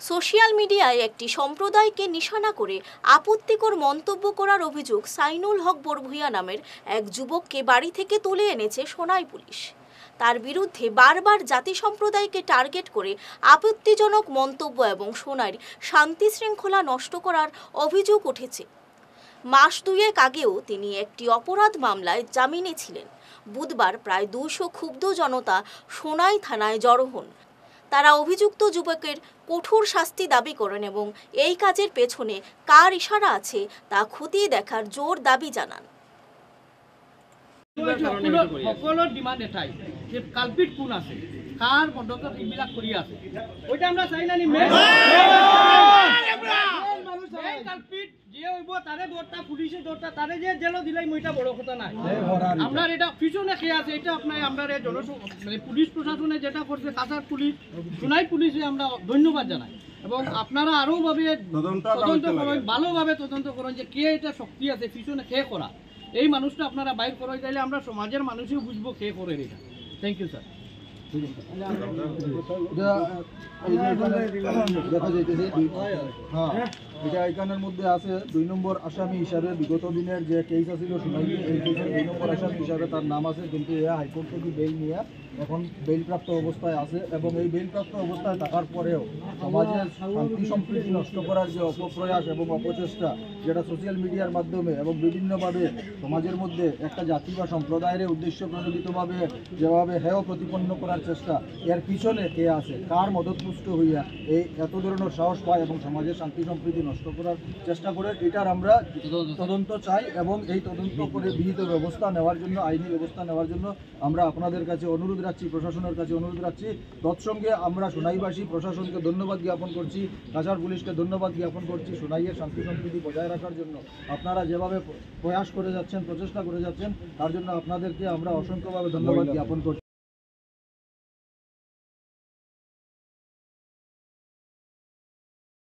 Social মিডিয়ায় একটি সম্প্রদায়কে নিশানা করে আপত্তিকর মন্তব্য করার অভিযোগ সাইনুল হক বরভূঁইয়া নামের এক যুবককে বাড়ি থেকে তুলে এনেছে সোনাই পুলিশ। তার বিরুদ্ধে বারবার জাতি সম্প্রদায়কে টার্গেট করে আপত্তিজনক মন্তব্য এবং সোনাইর শান্তি শৃঙ্খলা নষ্ট করার অভিযোগ উঠেছে। মাস দুয়েক আগেও তিনি একটি অপরাধ মামলায় জামিনে ছিলেন। বুধবার প্রায় 200 ক্ষুব্ধ জনতা সোনাই থানায় জড়ো হন। তারা অভিযুক্ত যুবকের কঠোর শাস্তি দাবি করেন এবং এই কাজের পেছনে কার ইশারা আছে তা খতিয়ে দেখার জোর দাবি জানান। সকলের ডিমান্ড এটাই যে কালপিট কোন আছে, কার মদত এইবিলাক কৰি আছে, ওইটা আমরা চাই না। কালপিট যে হইব তারে দৌড়টা পুলিশে দৌড়টা তারে যে জেল দিলাই মইটা বড় কথা নাই। আমরা এটা পিছনে কে আছে এটা আপনার আমরা মানে পুলিশ প্রশাসনে যেটা করছে কাছাড় পুলিশ, সোনাই পুলিশে আমরা ধন্যবাদ জানাই এবং আপনারা আরো ভাবে তদন্ত করেন, ভালোভাবে তদন্ত করেন যে কে এটা শক্তি আছে পিছনে কে করা। এই মানুষটা আপনারা বাইর করে দিলে আমরা সমাজের মানুষও বুঝবো কে করে এটা। Thank you sir. দেখা যাইতেছে এটা এখানের মধ্যে আছে 2 নম্বর আসামি হিসাবে বিগত দিনের যে কেস আছিল শুনাই, এই কেসের 2 নম্বর আসামি হিসাবে তার নাম আছে, কিন্তু এ হাইকোর্ট থেকে বেল নিয়ে এখন বেলপ্রাপ্ত অবস্থায় আছে এবং এই বেলপ্রাপ্ত অবস্থায় থাকার পরেও সমাজের শান্তি সম্প্রীতি নষ্ট করার যে অপপ্রয়াস এবং অপচেষ্টা, যেটা সোশ্যাল মিডিয়ার মাধ্যমে এবং বিভিন্নভাবে সমাজের মধ্যে একটা জাতি বা সম্প্রদায়ের উদ্দেশ্য প্রণোদিতভাবে যেভাবে হেয় প্রতিপন্ন করার চেষ্টা, এর পিছনে কে আছে, কার মদতপুষ্ট হইয়া এই এত ধরনের সাহস পায় এবং সমাজের শান্তি সম্প্রীতি নষ্ট করার চেষ্টা করে, এটার আমরা তদন্ত চাই এবং এই তদন্ত করে বিহিত ব্যবস্থা নেওয়ার জন্য, আইনি ব্যবস্থা নেওয়ার জন্য আমরা আপনাদের কাছে অনুরোধ রাখছি, প্রশাসনের কাছে অনুরোধ রাখছি। তৎসঙ্গে আমরা সোনাইবাসী প্রশাসনকে ধন্যবাদ জ্ঞাপন করছি, কাছাড় পুলিশকে ধন্যবাদ জ্ঞাপন করছি। সোনাইয়ের শান্তি সম্প্রীতি বজায় রাখার জন্য আপনারা যেভাবে প্রয়াস করে যাচ্ছেন, প্রচেষ্টা করে যাচ্ছেন, তার জন্য আপনাদেরকে আমরা অসংখ্যভাবে ধন্যবাদ জ্ঞাপন করছি।